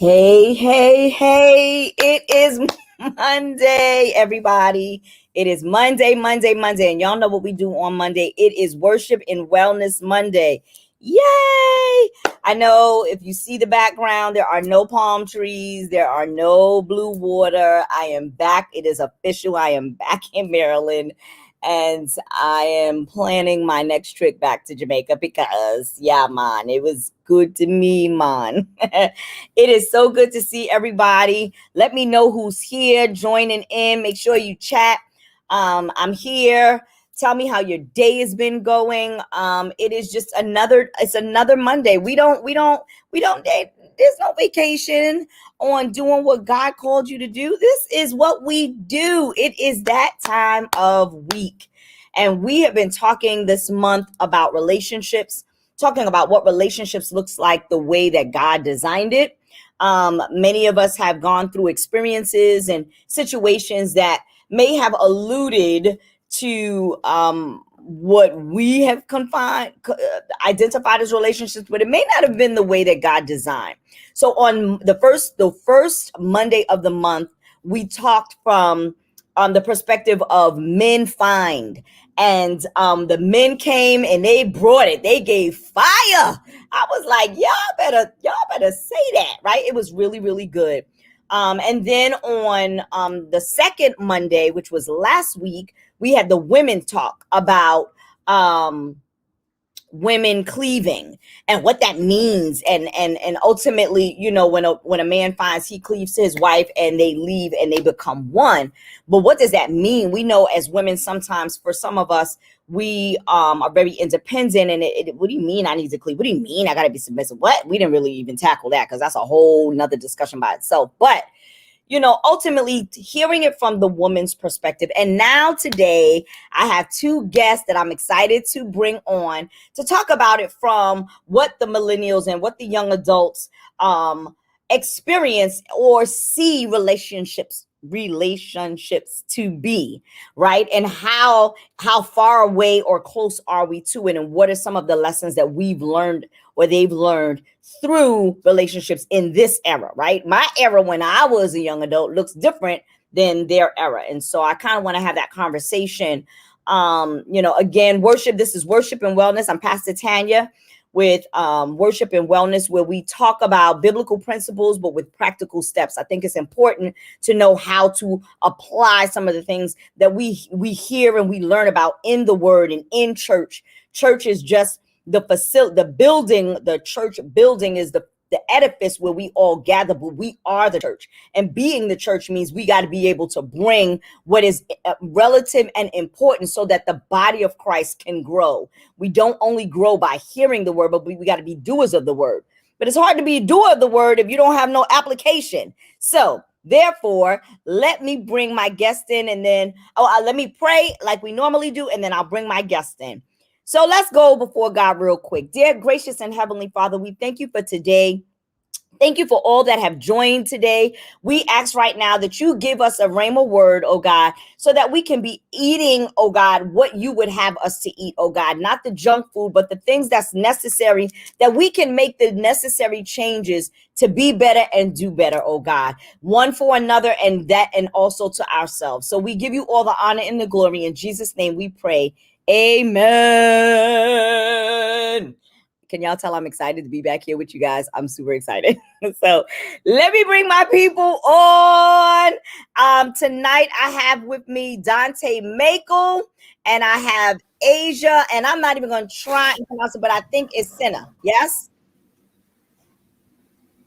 Hey, it is Monday, everybody. It is Monday. And y'all know what we do on Monday. It is Worship and Wellness Monday. Yay! I know if you see the background, there are no palm trees. There are no blue water. I am back. It is official. I am back in Maryland. And I am planning my next trip back to Jamaica because, yeah, man, it was good to me, man. It is so good to see everybody. Let me know who's here, joining in. Make sure you chat. I'm here. Tell me how your day has been going. It is just another Monday. There's no vacation on doing what God called you to do. This is what we do. It is that time of week. And we have been talking this month about relationships, talking about what relationships looks like the way that God designed it. Many of us have gone through experiences and situations that may have alluded to what we have identified as relationships, but it may not have been the way that God designed. So on the first Monday of the month, we talked from the perspective of men find. And the men came and they brought it. They gave fire. I was like, y'all better say that, right? It was really, really good. And then on the second Monday, which was last week, we had the women talk about women cleaving and what that means, and ultimately, you know, when a man finds he cleaves to his wife and they leave and they become one. But what does that mean? We know as women, sometimes for some of us, we are very independent, and what do you mean I need to cleave? What do you mean I gotta be submissive? What? We didn't really even tackle that because that's a whole nother discussion by itself. But you know, ultimately hearing it from the woman's perspective. And now today, I have two guests that I'm excited to bring on to talk about it from what the millennials and what the young adults experience or see relationships to be, right? And how far away or close are we to it, and what are some of the lessons that we've learned or they've learned through relationships in this era, right? My era when I was a young adult looks different than their era. And so I kind of want to have that conversation. You know, again, this is Worship and Wellness. I'm Pastor Tanya with Worship and Wellness, where we talk about biblical principles, but with practical steps. I think it's important to know how to apply some of the things that we hear and we learn about in the Word and in church. Church is just the facility, the building. The church building is the edifice where we all gather, but we are the church. And being the church means we got to be able to bring what is relative and important so that the body of Christ can grow. We don't only grow by hearing the word, but we got to be doers of the word. But it's hard to be a doer of the word if you don't have no application. So therefore, let me bring my guest in, and then let me pray like we normally do, and then I'll bring my guest in. So let's go before God real quick. Dear gracious and heavenly Father, we thank you for today. Thank you for all that have joined today. We ask right now that you give us a rhema word, oh God, so that we can be eating, oh God, what you would have us to eat, oh God, not the junk food, but the things that's necessary, that we can make the necessary changes to be better and do better, oh God, one for another and also to ourselves. So we give you all the honor and the glory. In Jesus' name we pray. Amen. Can y'all tell I'm excited to be back here with you guys? I'm super excited. So let me bring my people on. Tonight I have with me Dante Makel, and I have Asia, and I'm not even going to try and pronounce it, but I think it's Senna. Yes?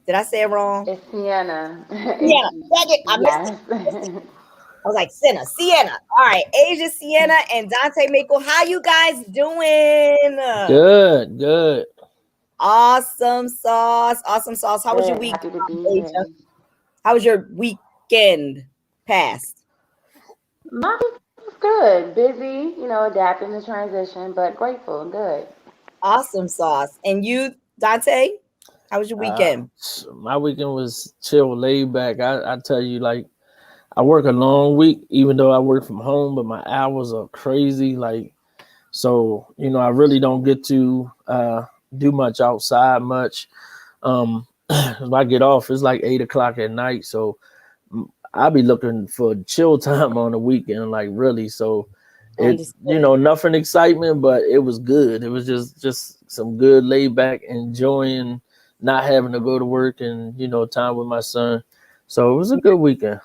Did I say it wrong? It's Sienna. Yeah, I missed it. I was like, Sienna. All right, Asia, Sienna, and Dante Makel. How you guys doing? Good. Awesome sauce. How was your week, Happy to be Asia? here. How was your weekend past? My week was good. Busy, adapting to transition, but grateful and good. Awesome sauce. And you, Dante? How was your weekend? My weekend was chill, laid back. I tell you, like, I work a long week, even though I work from home, but my hours are crazy. Like, so, I really don't get to do much outside much. if I get off, it's like 8 o'clock at night. So I'll be looking for chill time on the weekend, like really. So it, Understood. nothing excitement, but it was good. It was just some good laid back, enjoying not having to go to work and time with my son. So it was a good weekend.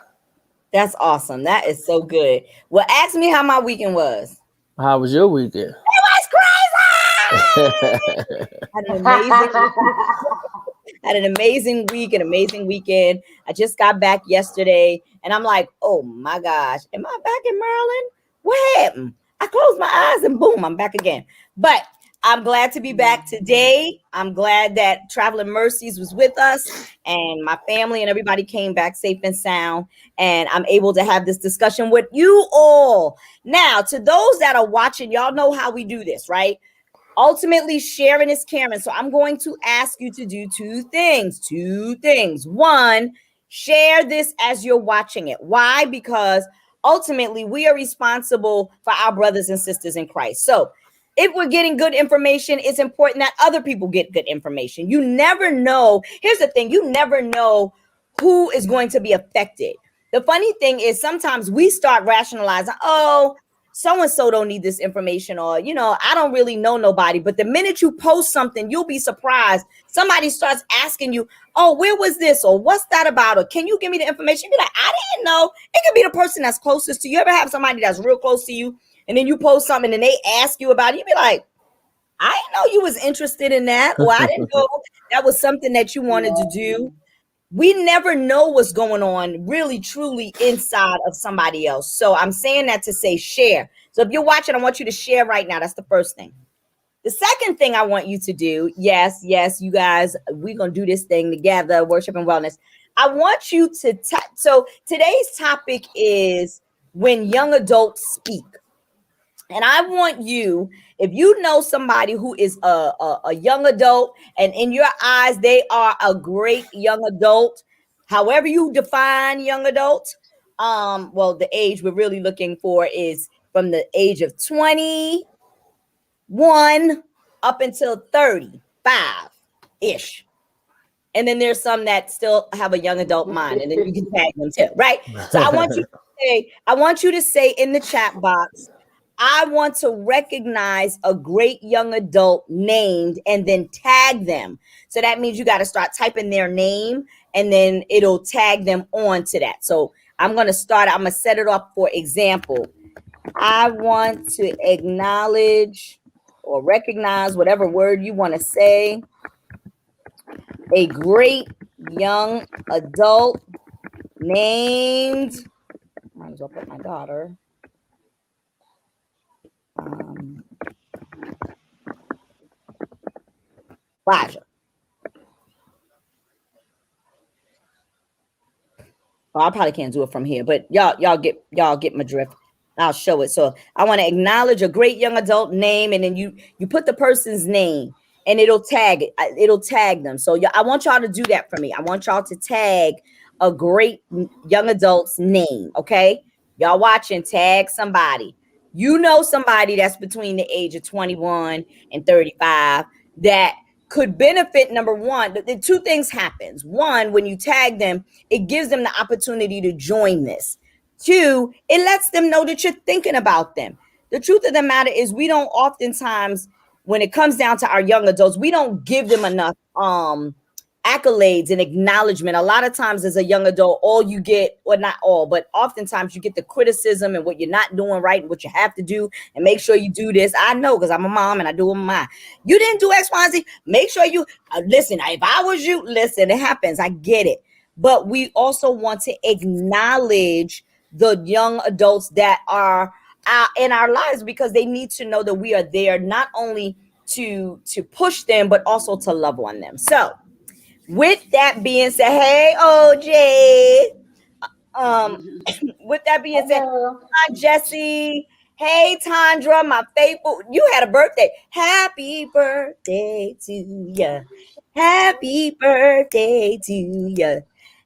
That's awesome. That is so good. Well, ask me how my weekend was. How was your weekend? It was crazy. Had an amazing had an amazing week, an amazing weekend. I just got back yesterday and I'm like, oh my gosh, am I back in Maryland? What happened? I closed my eyes and boom, I'm back again. But I'm glad to be back today. I'm glad that Traveling Mercies was with us and my family and everybody came back safe and sound. And I'm able to have this discussion with you all. Now, to those that are watching, y'all know how we do this, right? Ultimately, sharing is caring. So I'm going to ask you to do two things. One, share this as you're watching it. Why? Because ultimately, we are responsible for our brothers and sisters in Christ. So if we're getting good information, it's important that other people get good information. You never know. Here's the thing. You never know who is going to be affected. The funny thing is sometimes we start rationalizing, oh, so-and-so don't need this information, or, I don't really know nobody. But the minute you post something, you'll be surprised. Somebody starts asking you, oh, where was this? Or what's that about? Or can you give me the information? You're like, I didn't know. It could be the person that's closest to you. You ever have somebody that's real close to you and then you post something and they ask you about it? You be like, I didn't know you was interested in that. Or I didn't know that was something that you wanted to do. We never know what's going on really, truly inside of somebody else. So I'm saying that to say share. So if you're watching, I want you to share right now. That's the first thing. The second thing I want you to do, yes, you guys, we're going to do this thing together, worship and wellness. I want you to, so today's topic is when young adults speak. And I want you, if you know somebody who is a young adult and in your eyes, they are a great young adult, however you define young adult, well, the age we're really looking for is from the age of 21 up until 35-ish. And then there's some that still have a young adult mind, and then you can tag them too, right? So I want you to say in the chat box, I want to recognize a great young adult named and then tag them. So that means you got to start typing their name and then it'll tag them on to that. So I'm going to set it up for example. I want to acknowledge or recognize, whatever word you want to say, a great young adult named, I might as well put my daughter. Elijah. Well, I probably can't do it from here, but y'all get my drift. I'll show it. So I want to acknowledge a great young adult name, and then you put the person's name, and it'll tag it. It'll tag them. So I want y'all to do that for me. I want y'all to tag a great young adult's name. Okay, y'all watching? Tag somebody. You know somebody that's between the age of 21 and 35 that could benefit. Number one, the two things happens. One, when you tag them, it gives them the opportunity to join this. Two, it lets them know that you're thinking about them. The truth of the matter is we don't oftentimes, when it comes down to our young adults, we don't give them enough accolades and acknowledgement. A lot of times as a young adult, all you get, or not all, but oftentimes you get the criticism and what you're not doing right and what you have to do and make sure you do this. I know, because I'm a mom and I do mine. You didn't do X, Y, and Z. Make sure you listen. If I was you, listen, it happens. I get it. But we also want to acknowledge the young adults that are in our lives, because they need to know that we are there not only to push them, but also to love on them. So with that being said, hey, OJ. With that being said, hi, Jesse. Hey, Tandra, my faithful. You had a birthday. Happy birthday to you. Happy birthday to you.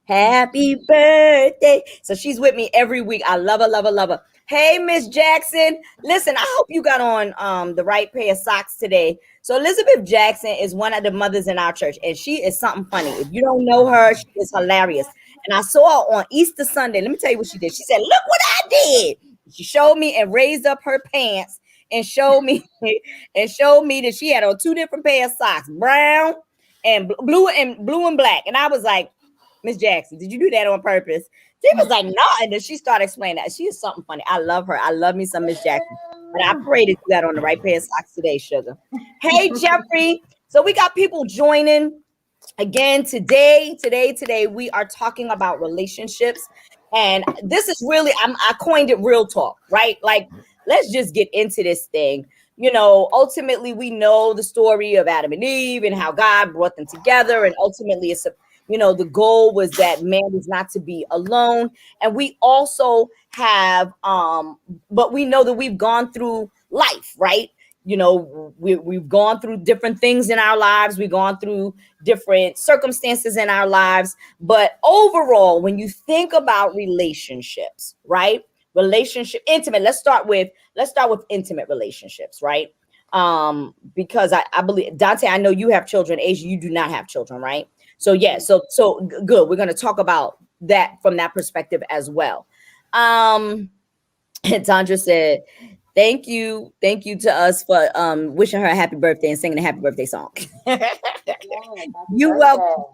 Happy birthday. So she's with me every week. I love her, love her, love her. Hey, Miss Jackson. Listen, I hope you got on the right pair of socks today. So Elizabeth Jackson is one of the mothers in our church, and she is something funny. If you don't know her, she is hilarious. And I saw her on Easter Sunday. Let me tell you what she did. She said, "Look what I did." She showed me and raised up her pants and showed me that she had on two different pairs of socks, brown and blue and black. And I was like, Miss Jackson, did you do that on purpose? She was like, no. And then she started explaining that. She is something funny. I love her. I love me some Miss Jackson. But I pray that you got on the right pair of socks today, sugar. Hey, Jeffrey. So we got people joining again today. We are talking about relationships. And this is really, I coined it real talk, right? Like, let's just get into this thing. You know, ultimately, we know the story of Adam and Eve and how God brought them together. And ultimately, it's the goal was that man was not to be alone. And we also have, but we know that we've gone through life, right? You know, we've gone through different things in our lives. We've gone through different circumstances in our lives. But overall, when you think about relationships, right? Intimate. Let's start with intimate relationships, right? Because I believe, Dante, I know you have children. Asia, you do not have children, right? So yeah, so good. We're going to talk about that from that perspective as well. Tandra said, thank you to us for wishing her a happy birthday and singing a happy birthday song. You're welcome.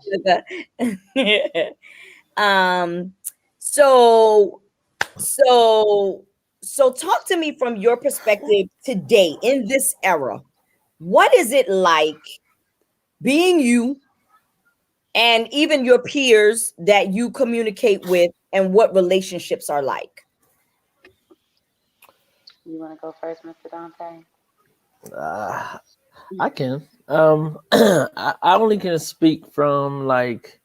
So talk to me from your perspective today in this era. What is it like being you and even your peers that you communicate with, and what relationships are like? You want to go first, Mr. Dante? I can. I only can speak from like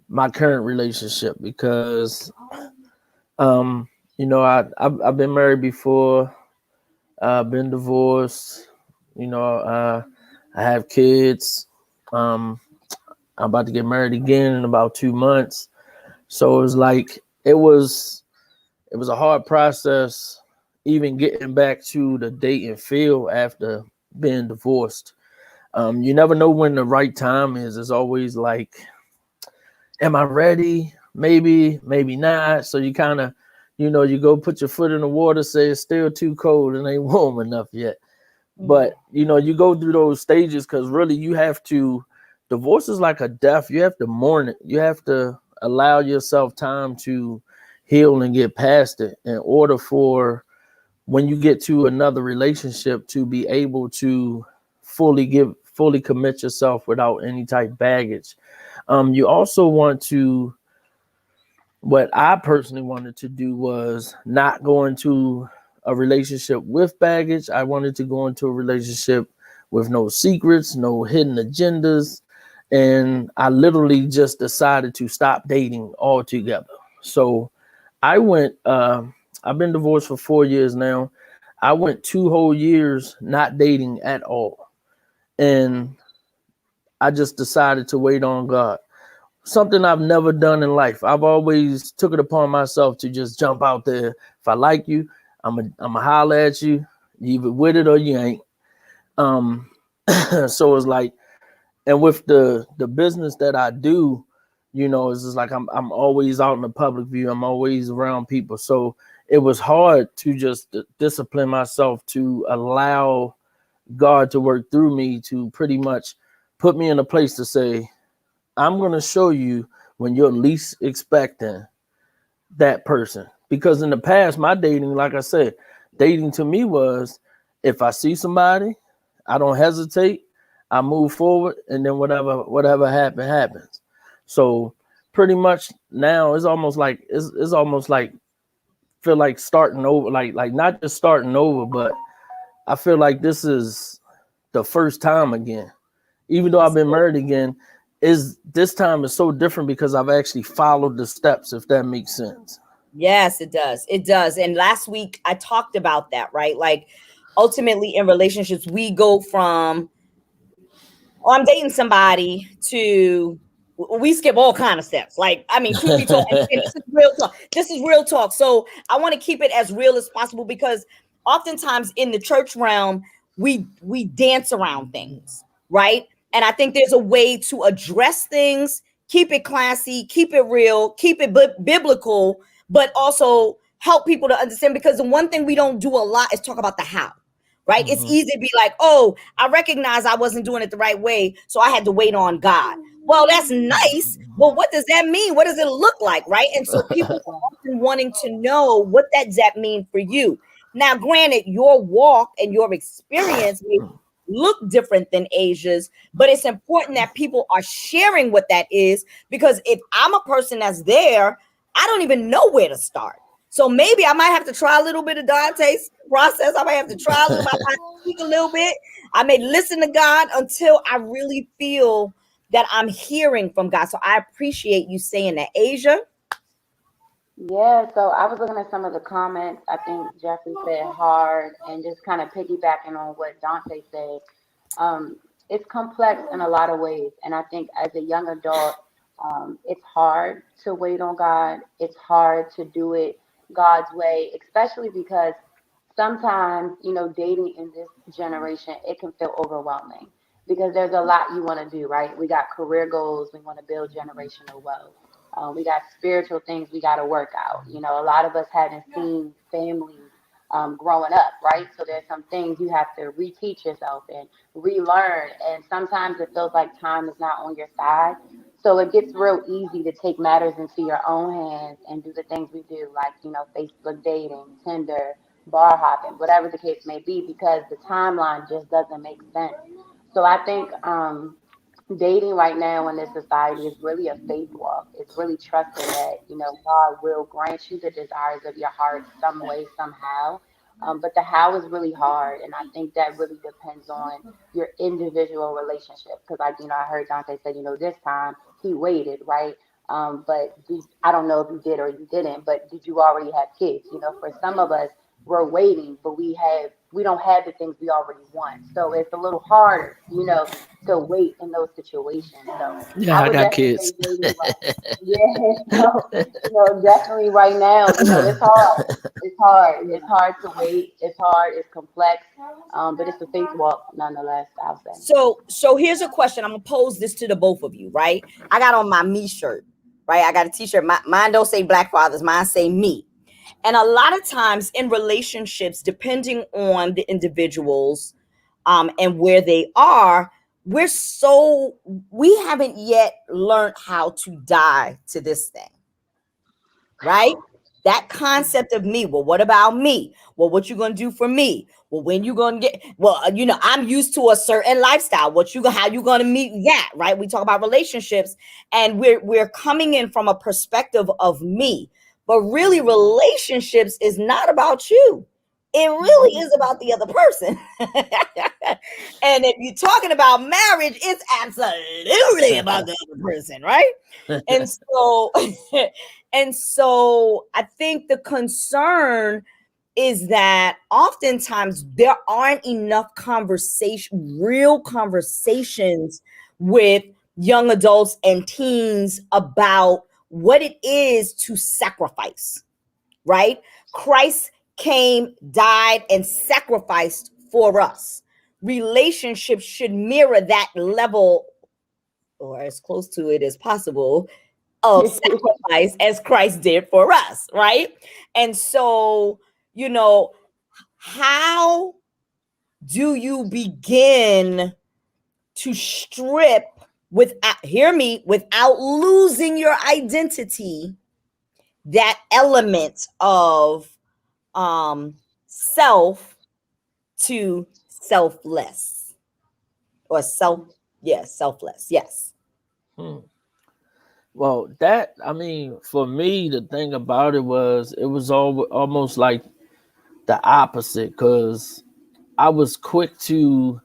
my current relationship because, I've been married before, been divorced. I have kids. I'm about to get married again in about 2 months. So it was like it was a hard process even getting back to the dating field after being divorced. You never know when the right time is. It's always like, am I ready? Maybe not. So you kind of, you go put your foot in the water, say it's still too cold and ain't warm enough yet. But, you go through those stages because really divorce is like a death. You have to mourn it. You have to allow yourself time to heal and get past it in order for when you get to another relationship to be able to fully commit yourself without any type baggage. You also want to, what I personally wanted to do was not go into a relationship with baggage. I wanted to go into a relationship with no secrets, no hidden agendas. And I literally just decided to stop dating altogether. So I went, I've been divorced for 4 years now. I went 2 whole years not dating at all. And I just decided to wait on God. Something I've never done in life. I've always took it upon myself to just jump out there. If I like you, I'm a holler at you. You either with it or you ain't. So it's like, and with the business that I do, it's just like I'm always out in the public view. I'm always around people. So it was hard to just discipline myself to allow God to work through me to pretty much put me in a place to say, I'm going to show you when you're least expecting that person. Because in the past, my dating, like I said, dating to me was if I see somebody, I don't hesitate. I move forward, and then whatever happens. So pretty much now it's almost like feel like starting over, like not just starting over, but I feel like this is the first time again. Even though I've been married again, this time is so different because I've actually followed the steps, if that makes sense. Yes, it does. It does. And last week I talked about that, right? Like ultimately in relationships, we go from, I'm dating somebody to we skip all kind of steps. Like, I mean, truth be told, and this is real talk. This is real talk. So I want to keep it as real as possible, because oftentimes in the church realm, we dance around things, right? And I think there's a way to address things, keep it classy, keep it real, keep it biblical, but also help people to understand. Because the one thing we don't do a lot is talk about the how. Right? Mm-hmm. It's easy to be like, oh, I recognize I wasn't doing it the right way, so I had to wait on God. Well, that's nice, but what does that mean? What does it look like, right? And so people are often wanting to know, what does that mean for you? Now, granted, your walk and your experience may look different than Asia's, but it's important that people are sharing what that is, because if I'm a person that's there, I don't even know where to start. So maybe I might have to try a little bit of Dante's process. I might have to try a little bit, I might speak a little bit. I may listen to God until I really feel that I'm hearing from God. So I appreciate you saying that. Asia? Yeah, so I was looking at some of the comments. I think Jeffrey said hard, and just kind of piggybacking on what Dante said. It's complex in a lot of ways. And I think as a young adult, it's hard to wait on God. It's hard to do it God's way, especially because sometimes, dating in this generation, it can feel overwhelming because there's a lot you want to do, right? We got career goals. We want to build generational wealth. We got spiritual things we got to work out. A lot of us haven't seen families growing up, right? So there's some things you have to reteach yourself and relearn. And sometimes it feels like time is not on your side. So it gets real easy to take matters into your own hands and do the things we do, like, Facebook dating, Tinder, bar hopping, whatever the case may be, because the timeline just doesn't make sense. So I think dating right now in this society is really a faith walk. It's really trusting that, God will grant you the desires of your heart some way, somehow. But the how is really hard. And I think that really depends on your individual relationship. Because, I heard Dante say, this time he waited, right? But I don't know if you did or you didn't, but did you already have kids? For some of us, we're waiting, but we don't have the things we already want. So it's a little harder, to wait in those situations. So Yeah, I I would got definitely kids. say dating definitely right now, it's hard. It's hard. It's hard to wait. It's hard. It's complex. But it's a faith walk nonetheless, I'll say. So here's a question. I'm gonna pose this to the both of you, right? I got on my me shirt, right? I got a t-shirt. Mine don't say Black Fathers, mine say me. And a lot of times in relationships, depending on the individuals and where they are, we haven't yet learned how to die to this thing, right? That concept of me. Well, what about me? Well, what you gonna do for me? Well, when you gonna get? Well, I'm used to a certain lifestyle. How you gonna meet that? Right? We talk about relationships, and we're coming in from a perspective of me, but really, relationships is not about you. It really is about the other person. And if you're talking about marriage, it's absolutely about the other person, right? And so and so I think the concern is that oftentimes there aren't enough real conversations with young adults and teens about what it is to sacrifice, right? Christ came, died, and sacrificed for us. Relationships should mirror that level, or as close to it as possible, of sacrifice as Christ did for us, right? And so, how do you begin to strip without losing your identity, that element of self to selfless, or selfless. Yes. Well, for me, the thing about it was almost like the opposite, because I was quick to,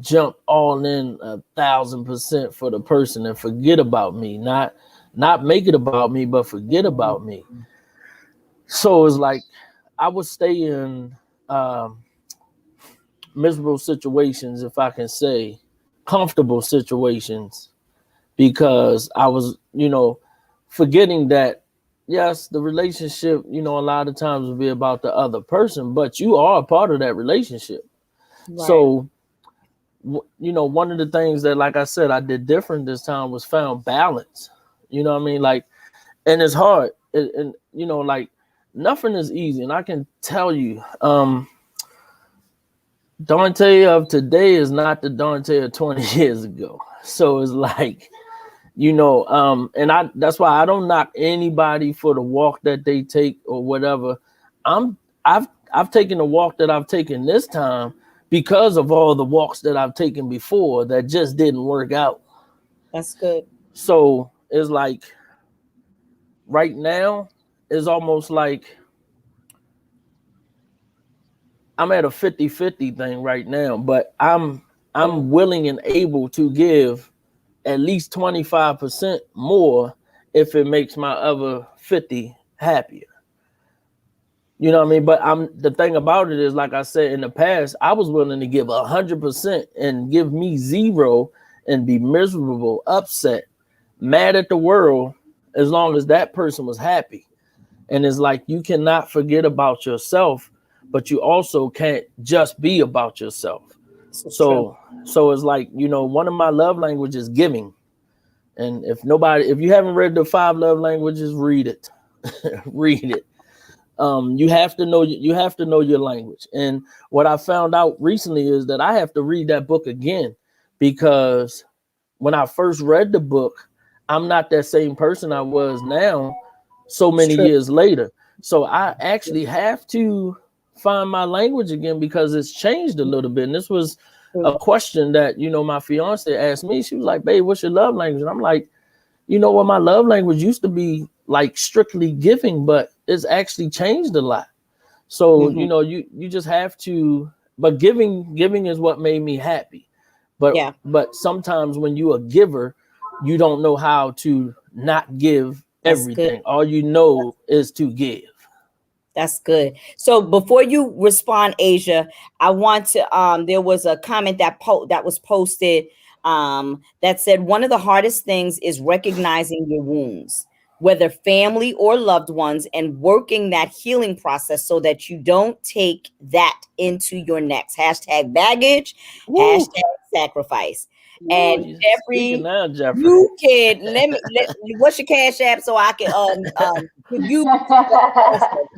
jump all in 1,000% for the person and forget about me, not make it about me, but forget about me. So it's like I would stay in miserable situations, if I can say, comfortable situations, because I was, forgetting that, yes, the relationship, a lot of times will be about the other person, but you are a part of that relationship. Right. So, one of the things that, like I said, I did different this time was found balance. You know what I mean? Like, and it's hard. And like, nothing is easy. And I can tell you, Dante of today is not the Dante of 20 years ago. So it's like, and that's why I don't knock anybody for the walk that they take or whatever. I've taken the walk that I've taken this time because of all the walks that I've taken before that just didn't work out. That's good. So it's like right now it's almost like I'm at a 50-50 thing right now, but I'm willing and able to give at least 25% more if it makes my other 50 happier. You know what I mean? But the thing about it is, like I said in the past, I was willing to give 100% and give me 0 and be miserable, upset, mad at the world, as long as that person was happy. And it's like, you cannot forget about yourself, but you also can't just be about yourself. So it's like, one of my love languages is giving. And if you haven't read the 5 love languages, read it. Read it. You have to know your language. And what I found out recently is that I have to read that book again, because when I first read the book, I'm not that same person I was now so many years later. So I actually have to find my language again because it's changed a little bit. And this was a question that, my fiance asked me. She was like, "Babe, what's your love language?" And I'm like, what my love language used to be like strictly giving, but it's actually changed a lot. So, you just have to, but giving is what made me happy. But sometimes when you're a giver, you don't know how to not give everything. All you know is to give. That's good. So before you respond, Asia, I want to, there was a comment that was posted that said, one of the hardest things is recognizing your wounds, whether family or loved ones, and working that healing process so that you don't take that into your next. #baggage, #sacrifice. And Jeffrey, you can what's your Cash App so I can you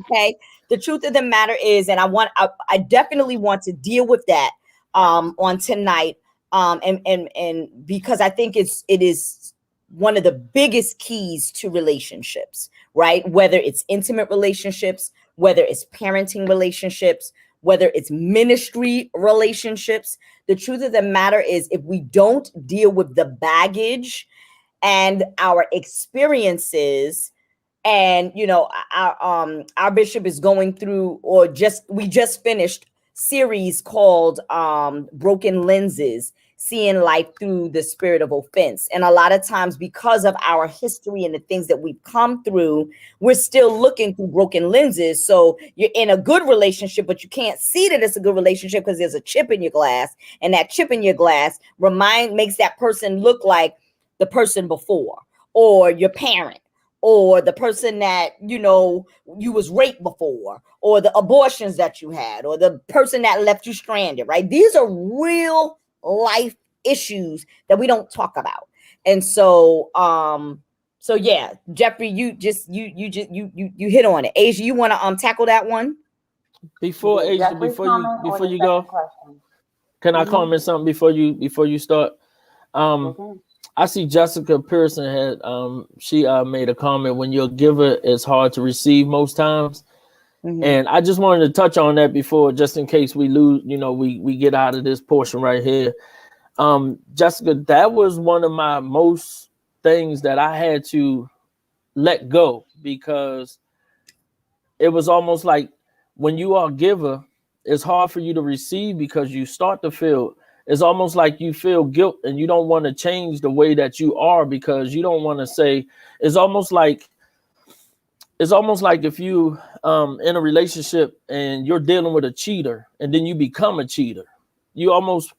okay. The truth of the matter is, and I definitely want to deal with that on tonight. And because I think it is one of the biggest keys to relationships, right? Whether it's intimate relationships, whether it's parenting relationships, whether it's ministry relationships. The truth of the matter is, if we don't deal with the baggage and our experiences, and our bishop is going through, we just finished series called Broken Lenses, seeing life through the spirit of offense. And a lot of times, because of our history and the things that we've come through, we're still looking through broken lenses. So you're in a good relationship, but you can't see that it's a good relationship because there's a chip in your glass, and that chip in your glass makes that person look like the person before, or your parent, or the person that you was raped before, or the abortions that you had, or the person that left you stranded, right? These are real life issues that we don't talk about. And so yeah, Jeffrey, you hit on it. Asia, you want to tackle that one? Before you go, can I comment something before you start? I see Jessica Pearson had she made a comment, when you're a giver, it's hard to receive most times. And I just wanted to touch on that before, just in case we lose, we get out of this portion right here. Jessica, that was one of my most things that I had to let go, because it was almost like when you are a giver, it's hard for you to receive, because you start to feel, it's almost like you feel guilt and you don't want to change the way that you are, because you don't want to say, it's almost like if you in a relationship and you're dealing with a cheater, and then you become a cheater. You almost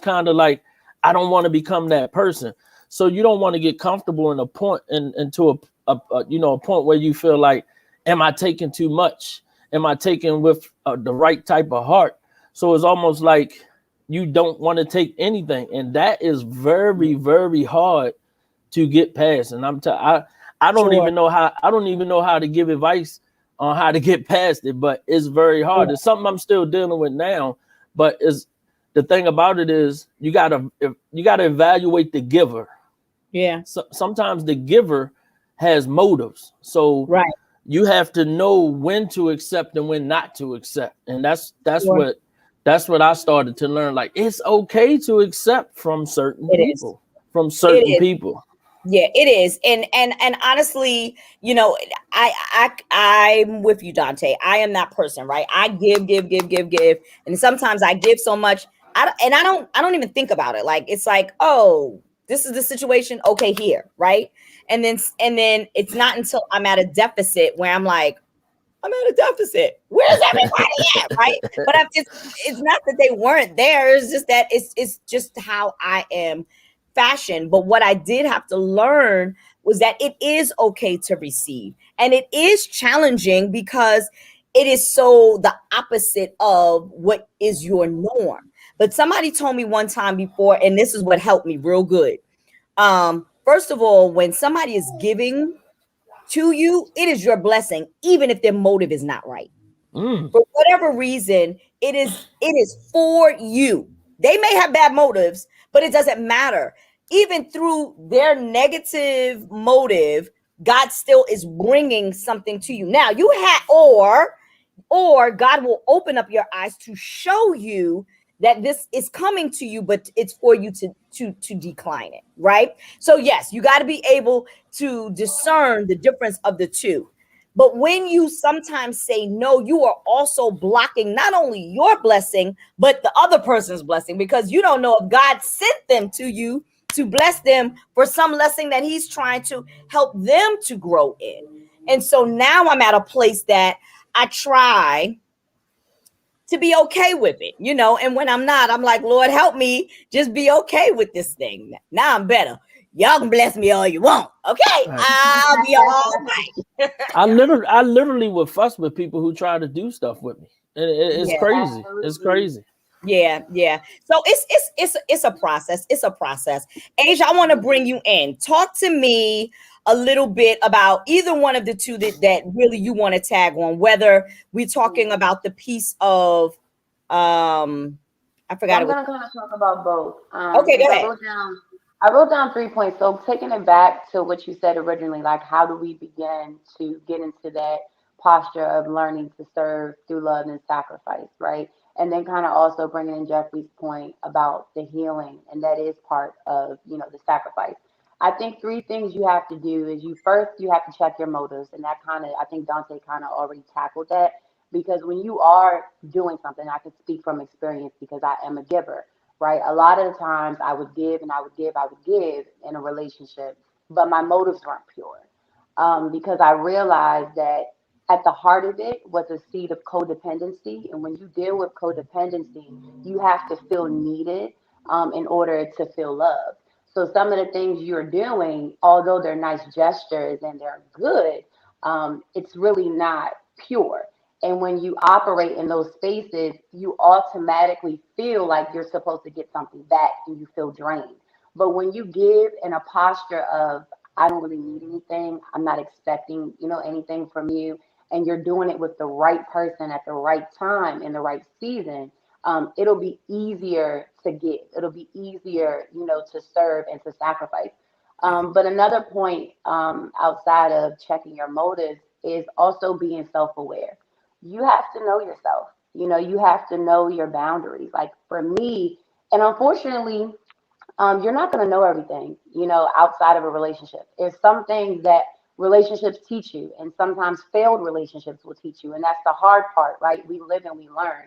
kind of like, I don't want to become that person. So you don't want to get comfortable in a point into a you know, a point where you feel like, am I taking too much? Am I taking with the right type of heart? So it's almost like you don't want to take anything, and that is very, very hard to get past. And I don't Sure. even know how to give advice on how to get past it, but it's very hard. It's something I'm still dealing with now, but is the thing about it is you gotta evaluate the giver. Yeah. So sometimes the giver has motives, so Right. you have to know when to accept and when not to accept, and that's Sure. what I started to learn. Like, it's okay to accept from certain It is. people, from It certain is. people. Yeah, it is. And honestly, you know, I'm with you, Dante. I am that person, right? I give. And sometimes I give so much. I don't even think about it. Like, it's like, oh, this is the situation. Okay, here, right? And then it's not until I'm at a deficit where I'm like, I'm at a deficit. Where's everybody at? Right. But it's not that they weren't there. It's just that it's just how I am fashioned. But what I did have to learn was that it is okay to receive. And it is challenging because it is so the opposite of what is your norm. But somebody told me one time before, and this is what helped me real good. First of all, when somebody is giving to you, it is your blessing, even if their motive is not right. For whatever reason, it is for you. They may have bad motives, but it doesn't matter. Even through their negative motive, God still is bringing something to you. Now you have, or God will open up your eyes to show you that this is coming to you, but it's for you to decline it, right? So yes, you got to be able to discern the difference of the two. But when you sometimes say no, you are also blocking not only your blessing, but the other person's blessing, because you don't know if God sent them to you to bless them for some lesson that he's trying to help them to grow in. And so now I'm at a place that I try to be okay with it, you know, and when I'm not, I'm like, Lord, help me just be okay with this thing. Now I'm better. Y'all can bless me all you want. Okay. Right. I'll be all right. I literally would fuss with people who try to do stuff with me. It's Yeah. crazy. It's crazy. Yeah. So it's a process. It's a process. Asia, I want to bring you in. Talk to me a little bit about either one of the two that really you want to tag on, whether we're talking about the piece of I forgot Well, it I'm was. gonna kind of talk about both. Okay, go 'Cause ahead. I wrote down 3 points. So taking it back to what you said originally, like how do we begin to get into that posture of learning to serve through love and sacrifice, right? And then kind of also bringing in Jeffrey's point about the healing, and that is part of, the sacrifice. I think three things you have to do is you have to check your motives, and that kind of, I think Dante kind of already tackled that, because when you are doing something, I can speak from experience because I am a giver, right? A lot of the times I would give and I would give in a relationship, but my motives weren't pure. Because I realized that at the heart of it was a seed of codependency. And when you deal with codependency, you have to feel needed in order to feel loved. So some of the things you're doing, although they're nice gestures and they're good, it's really not pure. And when you operate in those spaces, you automatically feel like you're supposed to get something back and you feel drained. But when you give in a posture of, I don't really need anything, I'm not expecting, anything from you, and you're doing it with the right person at the right time in the right season, it'll be easier to give. It'll be easier, to serve and to sacrifice. But another point outside of checking your motives is also being self aware. You have to know yourself. You have to know your boundaries. Like for me, and unfortunately, you're not going to know everything, outside of a relationship. There's some things that relationships teach you, and sometimes failed relationships will teach you. And that's the hard part, right? We live and we learn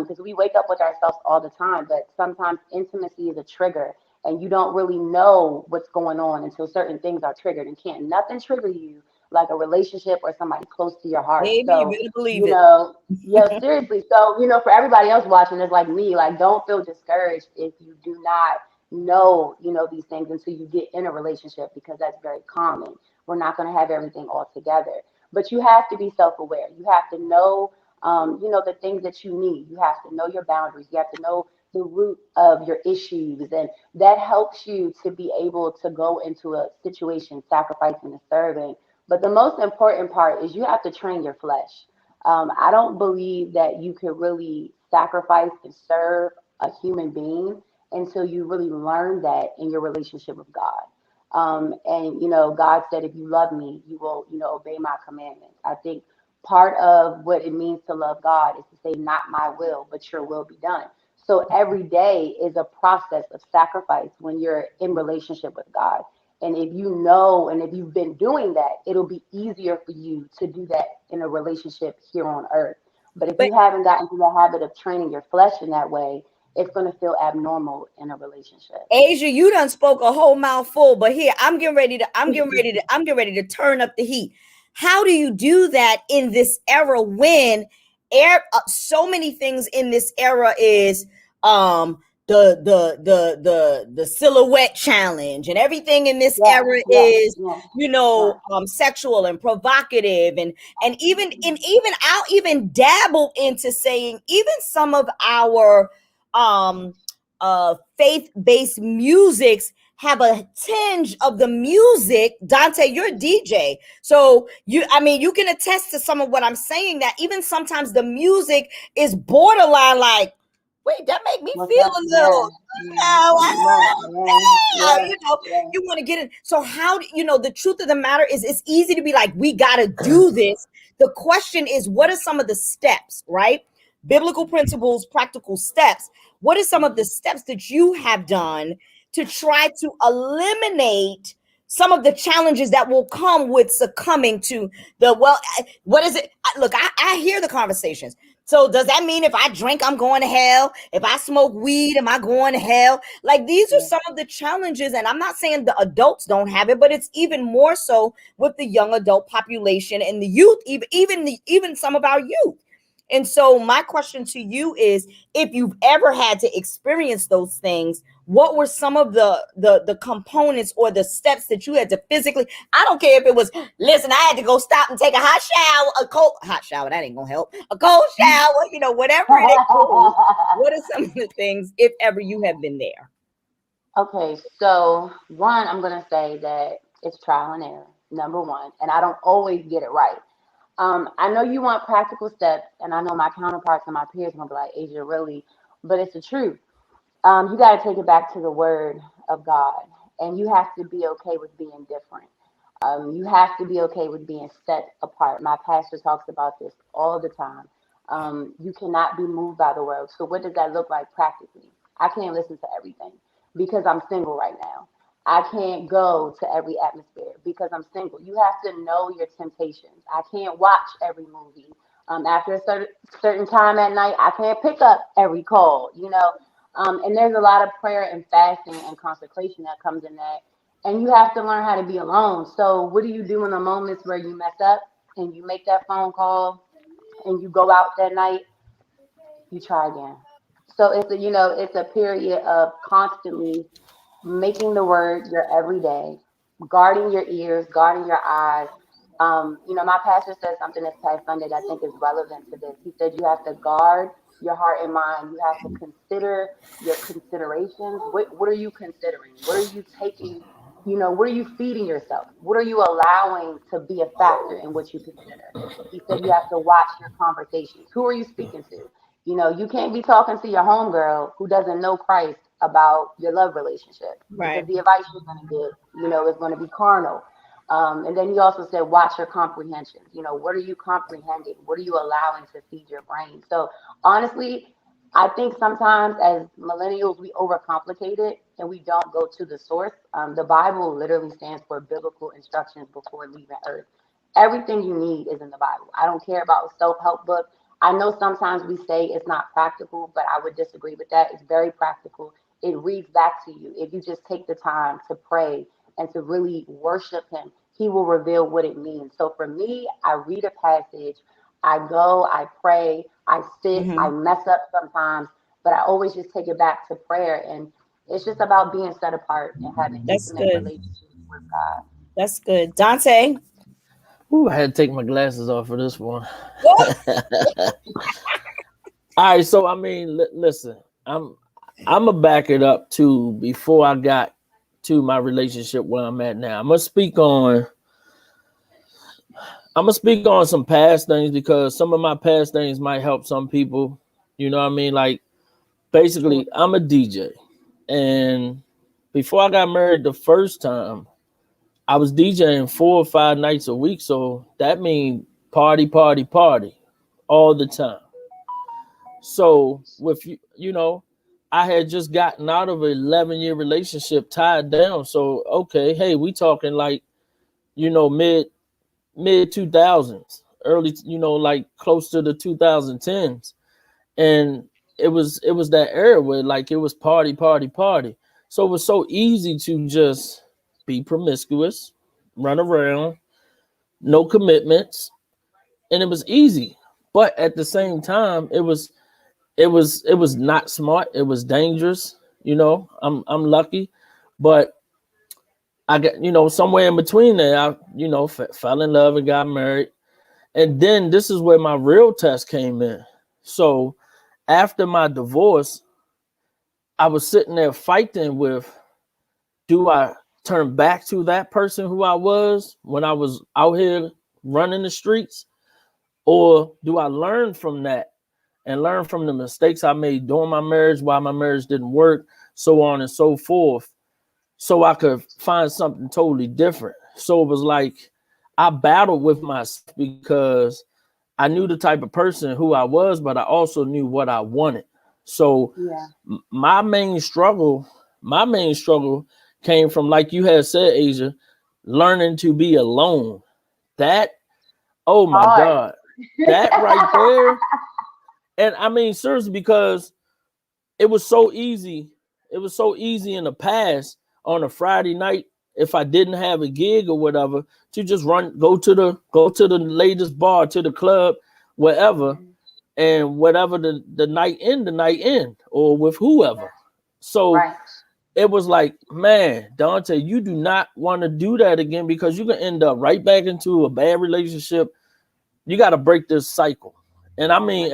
because we wake up with ourselves all the time, but sometimes intimacy is a trigger. And you don't really know what's going on until certain things are triggered, and can't nothing trigger you like a relationship or somebody close to your heart. Baby, you So, better believe you it. know, yeah, seriously. So, for everybody else watching, it's like me, like, don't feel discouraged if you do not know, these things until you get in a relationship, because that's very common. We're not going to have everything all together, but you have to be self-aware. You have to know, the things that you need. You have to know your boundaries. You have to know the root of your issues, and that helps you to be able to go into a situation sacrificing and serving. But the most important part is you have to train your flesh. I don't believe that you can really sacrifice and serve a human being until you really learn that in your relationship with God. And God said, if you love me, you will, obey my commandments. I think part of what it means to love God is to say, not my will, but your will be done. So every day is a process of sacrifice when you're in relationship with God. And if you know, and if you've been doing that, it'll be easier for you to do that in a relationship here on earth. But if But you haven't gotten into the habit of training your flesh in that way, it's going to feel abnormal in a relationship. Asia, you done spoke a whole mouthful, but here I'm getting ready to turn up the heat. How do you do that in this era when so many things in this era is um the silhouette challenge, and everything in this Yes, era yes, is, yes, yes. sexual and provocative, and even I'll even dabble into saying even some of our um faith-based musics have a tinge of the music. Dante, you're a DJ, so you can attest to some of what I'm saying, that even sometimes the music is borderline like, wait, that make me What's feel up? a Yeah, little, yeah, right, yeah, yeah, yeah, you want to get it. So how do the truth of the matter is, it's easy to be like, we got to do this. The question is, what are some of the steps, right? Biblical principles, practical steps. What are some of the steps that you have done to try to eliminate some of the challenges that will come with succumbing to what is it? Look, I hear the conversations. So does that mean if I drink, I'm going to hell? If I smoke weed, am I going to hell? Like, these are yeah. some of the challenges. And I'm not saying the adults don't have it, but it's even more so with the young adult population and the youth, even some of our youth. And so my question to you is, if you've ever had to experience those things, what were some of the components or the steps that you had to physically, I don't care if it was, listen, I had to go stop and take a hot shower, a cold hot shower, that ain't gonna help, a cold shower, whatever it is. What are some of the things, if ever you have been there? Okay, so one, I'm gonna say that it's trial and error, number one, and I don't always get it right. I know you want practical steps, and I know my counterparts and my peers are gonna be like, Asia, really, but it's the truth. You got to take it back to the word of God, and you have to be okay with being different. You have to be okay with being set apart. My pastor talks about this all the time. You cannot be moved by the world. So, what does that look like practically? I can't listen to everything because I'm single right now. I can't go to every atmosphere because I'm single. You have to know your temptations. I can't watch every movie. After a certain time at night, I can't pick up every call. And there's a lot of prayer and fasting and consecration that comes in that. And you have to learn how to be alone. So what do you do in the moments where you mess up and you make that phone call and you go out that night? You try again. So it's a period of constantly making the word your everyday, guarding your ears, guarding your eyes. My pastor said something this past Sunday that I think is relevant to this. He said you have to guard your heart and mind. You have to consider your considerations. What are you considering? What are you taking? What are you feeding yourself? What are you allowing to be a factor in what you consider? He said you have to watch your conversations. Who are you speaking to? You can't be talking to your homegirl who doesn't know Christ about your love relationship, because Right. the advice you're going to get, is going to be carnal. And then he also said, watch your comprehensions. What are you comprehending? What are you allowing to feed your brain? So honestly, I think sometimes as millennials, we overcomplicate it and we don't go to the source. The Bible literally stands for biblical instructions before leaving earth. Everything you need is in the Bible. I don't care about a self-help book. I know sometimes we say it's not practical, but I would disagree with that. It's very practical. It reads back to you. If you just take the time to pray and to really worship him, he will reveal what it means. So for me, I read a passage, I go, I pray, I sit, I Hmm. mess up sometimes, but I always just take it back to prayer. And it's just about being set apart and having That's intimate good. relationships with God. That's good. Dante. Ooh, I had to take my glasses off for this one. What? All right, so I mean, listen, I'm gonna back it up to before I got to my relationship where I'm at now. I'm gonna speak on some past things because some of my past things might help some people. You know what I mean? Like basically, I'm a DJ, and before I got married the first time, I was DJing 4 or 5 nights a week. So that means party, party, party all the time. So with you know, I had just gotten out of an 11-year relationship tied down. So okay, hey, we talking like, you know, mid 2000s, early, you know, like close to the 2010s. And it was that era where like it was party, party, party. So it was so easy to just be promiscuous, run around, no commitments, and it was easy. But at the same time, it was not smart. It was dangerous. You know, I'm lucky, but I got, you know, somewhere in between there, I, you know, fell in love and got married. And then this is where my real test came in. So after my divorce, I was sitting there fighting with, do I turn back to that person who I was when I was out here running the streets? Or do I learn from that and learn from the mistakes I made during my marriage, why my marriage didn't work, so on and so forth, so I could find something totally different? So it was like I battled with myself because I knew the type of person who I was, but I also knew what I wanted. So Yeah. my main struggle came from, like you had said, Asia, learning to be alone. That, oh my Hard. God, that right there. And I mean, seriously, because it was so easy. It was so easy in the past on a Friday night, if I didn't have a gig or whatever, to just go to the latest bar, to the club, wherever, and whatever the night end, or with whoever. So Right. it was like, man, Dante, you do not want to do that again, because you can end up right back into a bad relationship. You got to break this cycle. And I mean,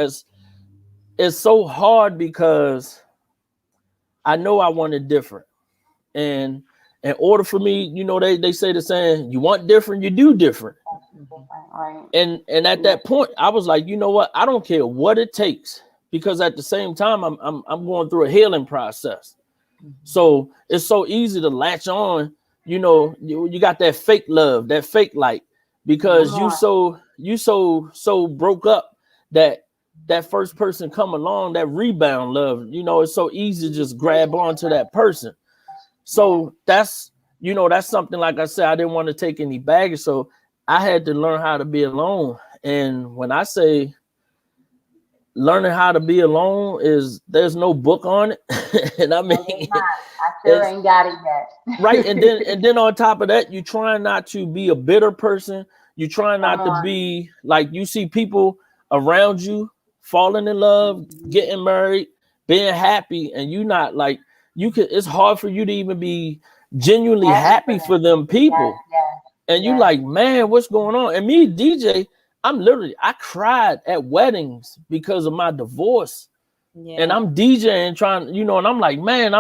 it's so hard because I know I wanted different. And in order for me, you know, they say the saying, you want different, you do different. Right. And at that point, I was like, you know what? I don't care what it takes, because at the same time, I'm going through a healing process. So it's so easy to latch on. You know, you got that fake love, that fake light, because you so broke up that first person come along, that rebound love. You know, it's so easy to just grab onto that person. So that's, you know, that's something, like I said, I didn't want to take any baggage. So I had to learn how to be alone. And when I say learning how to be alone, there's no book on it. And I mean, I still ain't got it yet. Right. And then on top of that, you try not to be a bitter person. You try not to be like, you see people around you falling in love, getting married, being happy, and you not like, it's hard for you to even be genuinely happy for them people. And you like, man, what's going on? And me, DJ, I cried at weddings because of my divorce. Yeah. And I'm DJing, trying, you know, and I'm like, man,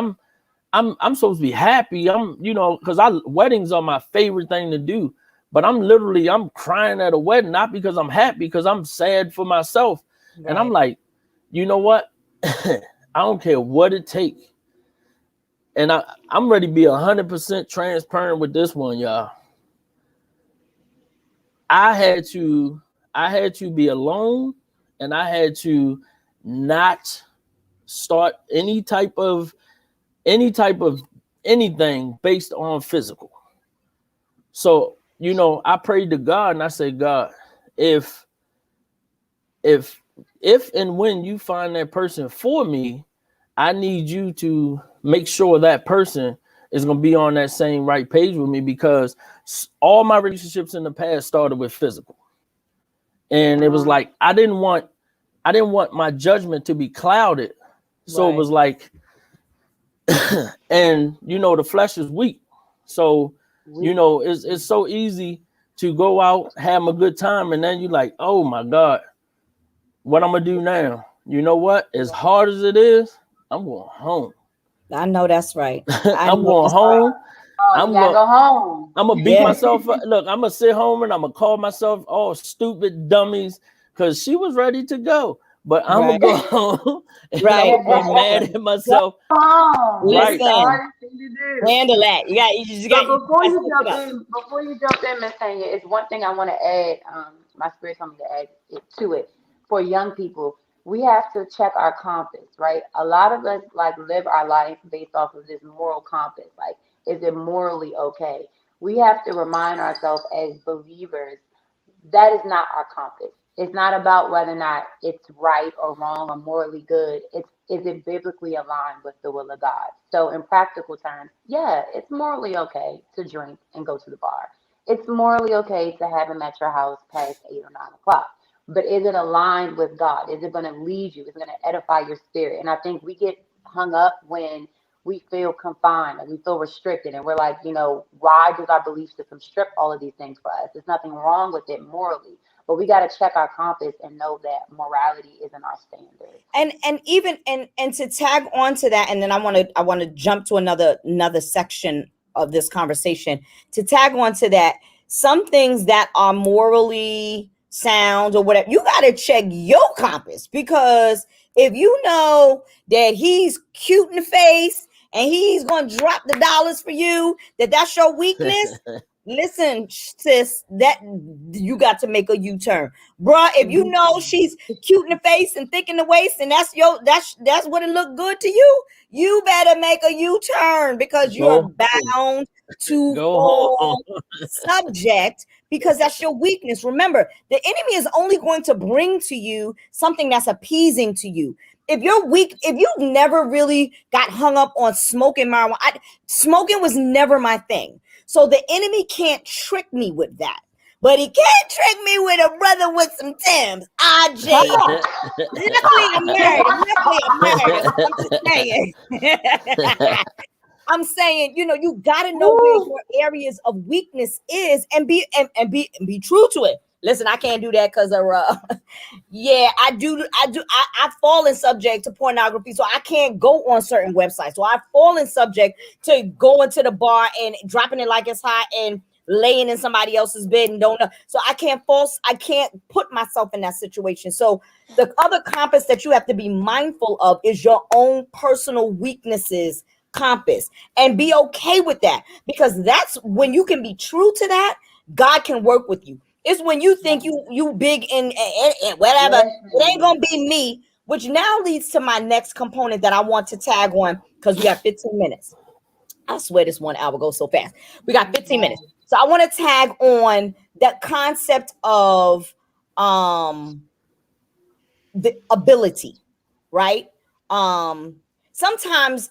I'm supposed to be happy. You know, because weddings are my favorite thing to do. But I'm crying at a wedding, not because I'm happy, because I'm sad for myself. Right. And I'm like, you know what? I don't care what it takes. And I'm ready to be 100% transparent with this one, y'all. I had to be alone, and I had to not start any type of anything based on physical. So, you know, I prayed to God and I said, God, if and when you find that person for me, I need you to make sure that person is going to be on that same right page with me, because all my relationships in the past started with physical. And it was like, I didn't want my judgment to be clouded. So It was like, And you know, the flesh is weak. So, you know, it's so easy to go out, have a good time, and then you're like, oh my God, what I'm gonna do now? You know what? As hard as it is, I'm going home. I know that's right. I I'm know going that's home. Oh, I'm you gotta going go home. I'm gonna beat Yeah. myself up. Look, I'm gonna sit home and I'm gonna call myself all stupid dummies because she was ready to go. But I'm Right. gonna go home and Right. I'm gonna be mad at myself. Home. Right. That's the Listen, hardest thing to do. handle that. You just got But before you switch it jump up. in, Miss Tanya, it's one thing I want to add. My spirit told me to add it to it. For young people, we have to check our compass, right? A lot of us like live our life based off of this moral compass. Like, is it morally okay? We have to remind ourselves as believers that is not our compass. It's not about whether or not it's right or wrong or morally good. It's is it biblically aligned with the will of God? So in practical terms, yeah, it's morally okay to drink and go to the bar. It's morally okay to have them at your house past 8 or 9 o'clock. But is it aligned with God? Is it going to lead you? Is it going to edify your spirit? And I think we get hung up when we feel confined and we feel restricted and we're like, why does our belief system strip all of these things for us? There's nothing wrong with it morally, but we got to check our compass and know that morality isn't our standard. And even and to tag on to that, and then I want to jump to another section of this conversation. To tag on to that, some things that are morally sound or whatever, you got to check your compass, because if you know that he's cute in the face and he's going to drop the dollars for you, that's your weakness. Listen, sis, that you got to make a U-turn, bruh. If you know she's cute in the face and thick in the waist, and that's what it look good to you, you better make a U-turn, because you're bound to fall subject, because that's your weakness. Remember, the enemy is only going to bring to you something that's appeasing to you. If you're weak, if you've never really got hung up on smoking marijuana, smoking was never my thing. So the enemy can't trick me with that. But he can't trick me with a brother with some Timbs. Luckily I'm married. I'm just saying. I'm saying, you got to know where your areas of weakness is, and be true to it. Listen, I can't do that because of yeah, I've fallen subject to pornography, so I can't go on certain websites. So I've fallen subject to going to the bar and dropping it like it's hot and laying in somebody else's bed and don't know. So I can't put myself in that situation. So the other compass that you have to be mindful of is your own personal weaknesses compass, and be okay with that, because that's when you can be true to that. God can work with you. It's when you think you big and whatever, it ain't gonna be me. Which now leads to my next component that I want to tag on, because we have 15 minutes. I swear this 1 hour goes so fast. We got 15 minutes. So I want to tag on that concept of the ability, right? Sometimes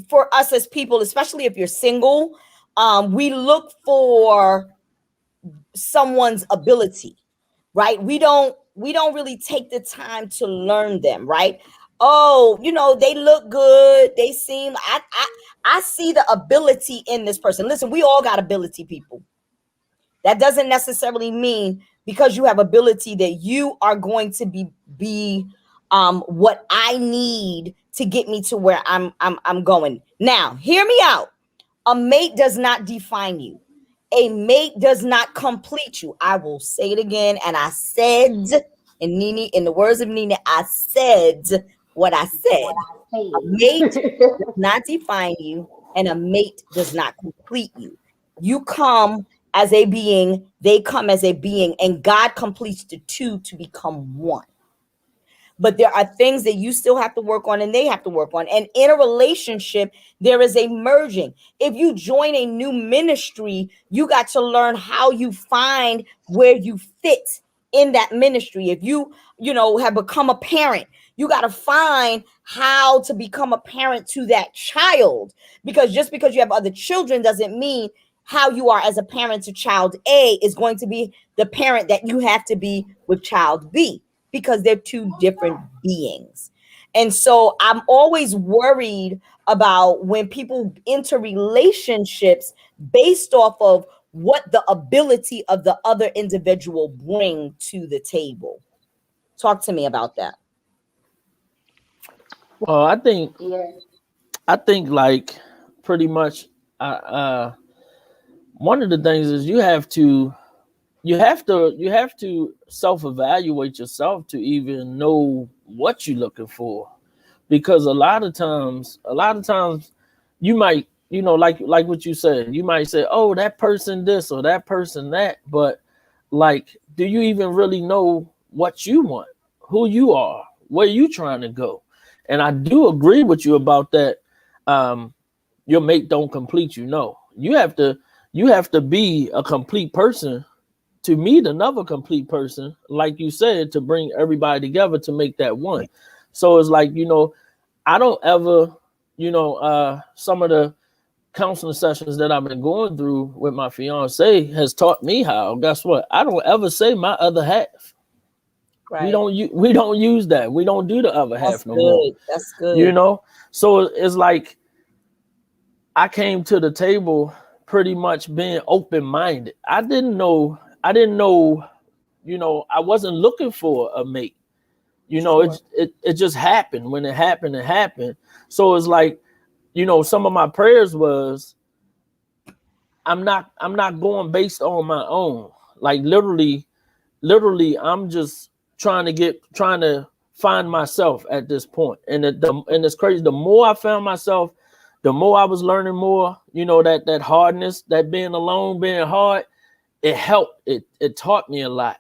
for us as people, especially if you're single, we look for someone's ability, right? We don't really take the time to learn them, right? Oh, they look good, they seem, I see the ability in this person. Listen, we all got ability, people. That doesn't necessarily mean because you have ability that you are going to be what I need to get me to where I'm going. Now, hear me out. A mate does not define you. A mate does not complete you. I will say it again. And I said, in the words of Nina, I said what I said. A mate does not define you, and a mate does not complete you. You come as a being, they come as a being, and God completes the two to become one. But there are things that you still have to work on and they have to work on. And in a relationship, there is a merging. If you join a new ministry, you got to learn how you find where you fit in that ministry. If you have become a parent, you got to find how to become a parent to that child. Because just because you have other children doesn't mean how you are as a parent to child A is going to be the parent that you have to be with child B, because they're two different beings. And so I'm always worried about when people enter relationships based off of what the ability of the other individual bring to the table. Talk to me about that. Well, Yeah. I think like pretty much one of the things is you have to self-evaluate yourself to even know what you're looking for, because a lot of times you might, like what you said, you might say, oh, that person this or that person that, but like, do you even really know what you want, who you are, where you trying to go? And I do agree with you about that. um your mate don't complete you. No, you have to be a complete person to meet another complete person, like you said, to bring everybody together to make that one. So it's like, I don't ever, some of the counseling sessions that I've been going through with my fiance has taught me how. Guess what? I don't ever say my other half. Right. We don't use that. We don't do the other That's half no more. good. That's good. So it's like I came to the table pretty much being open-minded. I wasn't looking for a mate. Sure. It just happened. When it happened, it happened. So it's like, some of my prayers was, I'm not going based on my own. Like literally, I'm just trying to find myself at this point. And it's crazy. The more I found myself, the more I was learning more. That hardness, that being alone, being hard, it helped. It taught me a lot.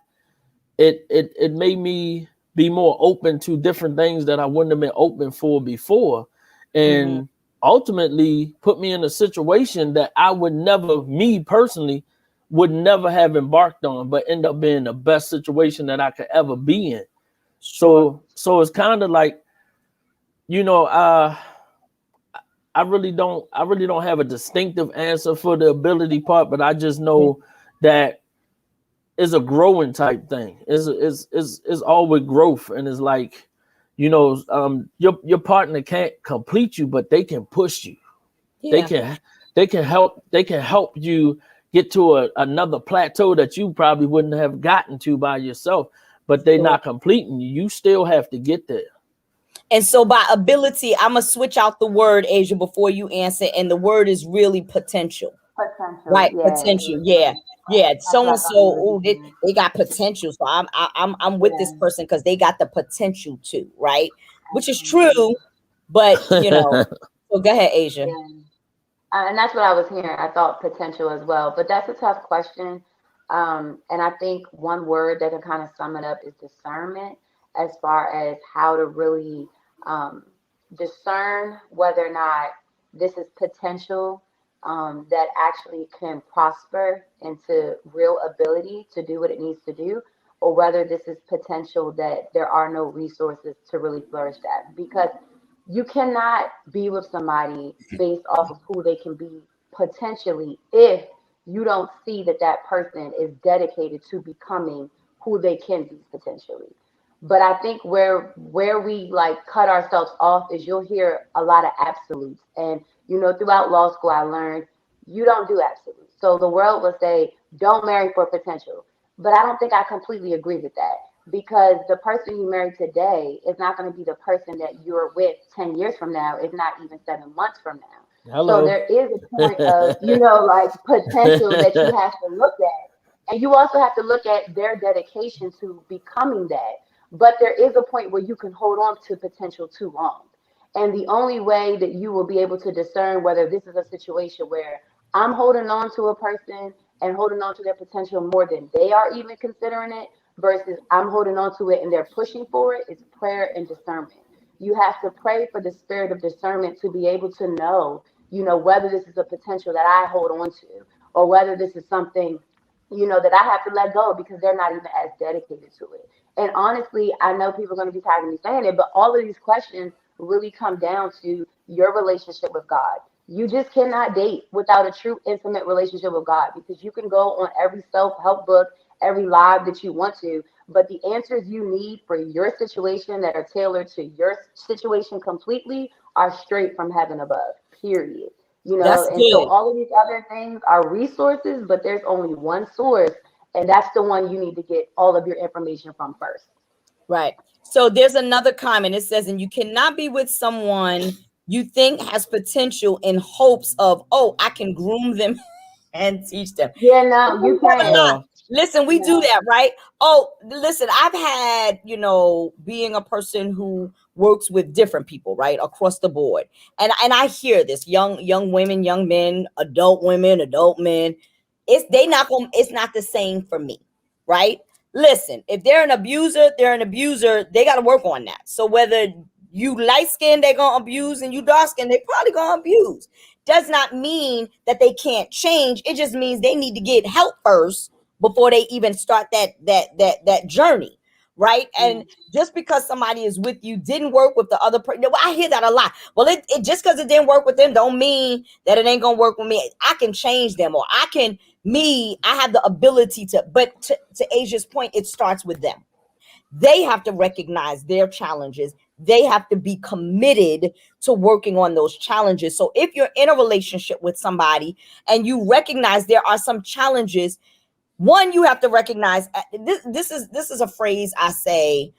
It made me be more open to different things that I wouldn't have been open for before, and ultimately put me in a situation that I would never, me personally, would never have embarked on, but end up being the best situation that I could ever be in. Sure. So it's kind of like, I really don't have a distinctive answer for the ability part, but I just know that it's a growing type thing. It's always growth, and it's like, your partner can't complete you, but they can push you. Yeah. They can help you get to another plateau that you probably wouldn't have gotten to by yourself, but they're Sure. not completing you. You still have to get there. And so by ability, I'm going to switch out the word, Asia, before you answer. And the word is really potential. Potential. Right. Yeah. Potential. Yeah. Yeah. That's So what I and thought so, you were oh, saying. they got potential. So I'm with this Yeah. person because they got the potential to, right? Which is true, but so go ahead, Asia. Yeah. And that's what I was hearing. I thought potential as well, but that's a tough question. And I think one word that can kind of sum it up is discernment, as far as how to really um, discern whether or not this is potential that actually can prosper into real ability to do what it needs to do, or whether this is potential that there are no resources to really flourish at. Because you cannot be with somebody based off of who they can be potentially if you don't see that that person is dedicated to becoming who they can be potentially. But I think where we like cut ourselves off is you'll hear a lot of absolutes. And throughout law school I learned you don't do absolutes. So the world will say don't marry for potential. But I don't think I completely agree with that, because the person you marry today is not going to be the person that you're with 10 years from now, if not even 7 months from now. So Hello. there is a point of, like potential that you have to look at. And you also have to look at their dedication to becoming that. But there is a point where you can hold on to potential too long. And the only way that you will be able to discern whether this is a situation where I'm holding on to a person and holding on to their potential more than they are even considering it, versus I'm holding on to it and they're pushing for it, is prayer and discernment. You have to pray for the spirit of discernment to be able to know, whether this is a potential that I hold on to, or whether this is something, that I have to let go because they're not even as dedicated to it. And honestly, I know people are going to be tired of me saying it, but all of these questions really come down to your relationship with God. You just cannot date without a true intimate relationship with God, because you can go on every self-help book, every live that you want to, but the answers you need for your situation that are tailored to your situation completely are straight from heaven above, period. You That's know, and so good. all of these other things are resources, but there's only one source, and that's the one you need to get all of your information from first. Right. So there's another comment. It says, and you cannot be with someone you think has potential in hopes of, oh, I can groom them and teach them. Yeah, no, you can't. No. Listen, we do No. that, right? Oh, listen, I've had, being a person who works with different people, right, across the board. And I hear this, young women, young men, adult women, adult men. It's not the same for me, right? Listen, if they're an abuser, they're an abuser. They got to work on that. So whether you light skin, they're going to abuse, and you dark skin, they probably going to abuse. Does not mean that they can't change. It just means they need to get help first before they even start that journey, right? And just because somebody is with you didn't work with the other person. Well, I hear that a lot. Well, it just because it didn't work with them don't mean that it ain't gonna work with me. I can change them, or I have the ability to. But to Asia's point, it starts with them. They have to recognize their challenges. They have to be committed to working on those challenges. So if you're in a relationship with somebody and you recognize there are some challenges, one, you have to recognize this is a phrase I say: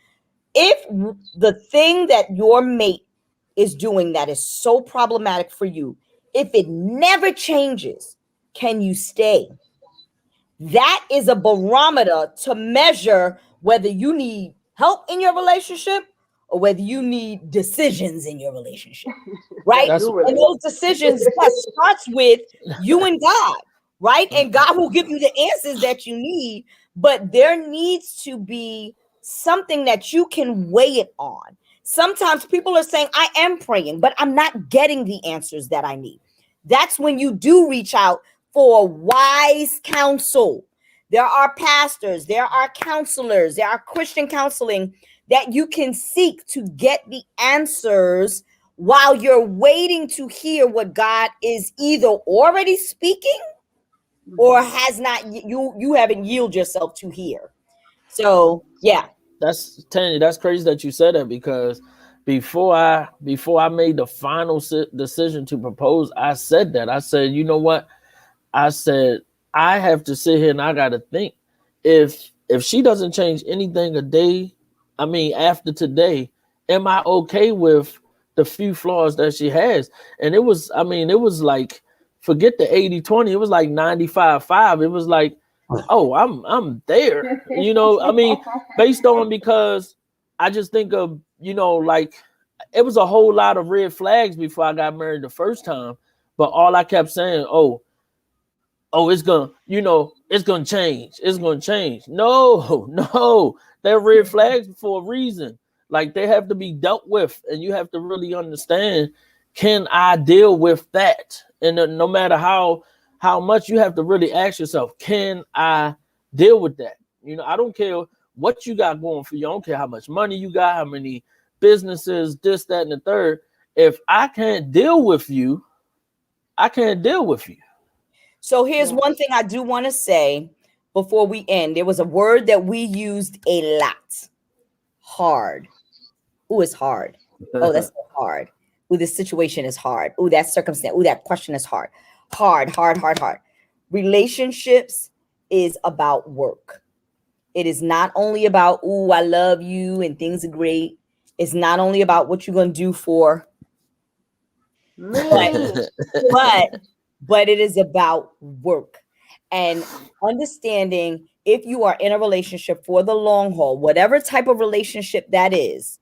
if the thing that your mate is doing that is so problematic for you, if it never changes, can you stay? That is a barometer to measure whether you need help in your relationship or whether you need decisions in your relationship, right? That's And those decisions, that starts with you and God, right? And God will give you the answers that you need, but there needs to be something that you can weigh it on. Sometimes people are saying, I am praying, but I'm not getting the answers that I need. That's when you do reach out for wise counsel. There are pastors, there are counselors, there are Christian counseling that you can seek to get the answers while you're waiting to hear what God is either already speaking or has not, you haven't yielded yourself to hear. So yeah. That's Tanya, that's crazy that you said that, because before I made the final decision to propose, I said that. I said, you know what? I said, I have to sit here and I got to think, if she doesn't change anything after today, am I okay with the few flaws that she has? And it was like, forget the 80-20, it was like 95-5. It was like, oh, I'm there, based on, because I just think of, like, it was a whole lot of red flags before I got married the first time, but all I kept saying, oh, it's gonna change. It's gonna change. No, they're red flags for a reason. Like, they have to be dealt with, and you have to really understand, can I deal with that? And no matter how much, you have to really ask yourself, can I deal with that? I don't care what you got going for you. I don't care how much money you got, how many businesses, this, that, and the third. If I can't deal with you, I can't deal with you. So here's one thing I do want to say before we end. There was a word that we used a lot. Hard. Ooh, it's hard. Oh, that's so hard. Ooh, this situation is hard. Ooh, that circumstance. Ooh, that question is hard. Hard. Relationships is about work. It is not only about, ooh, I love you and things are great. It's not only about what you're going to do for Me. but it is about work and understanding, if you are in a relationship for the long haul, whatever type of relationship that is,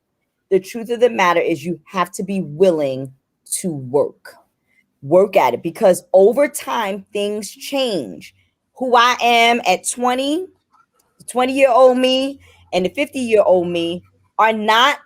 the truth of the matter is you have to be willing to work at it, because over time things change. Who I am at 20, the 20-year-old me and the 50-year-old me are not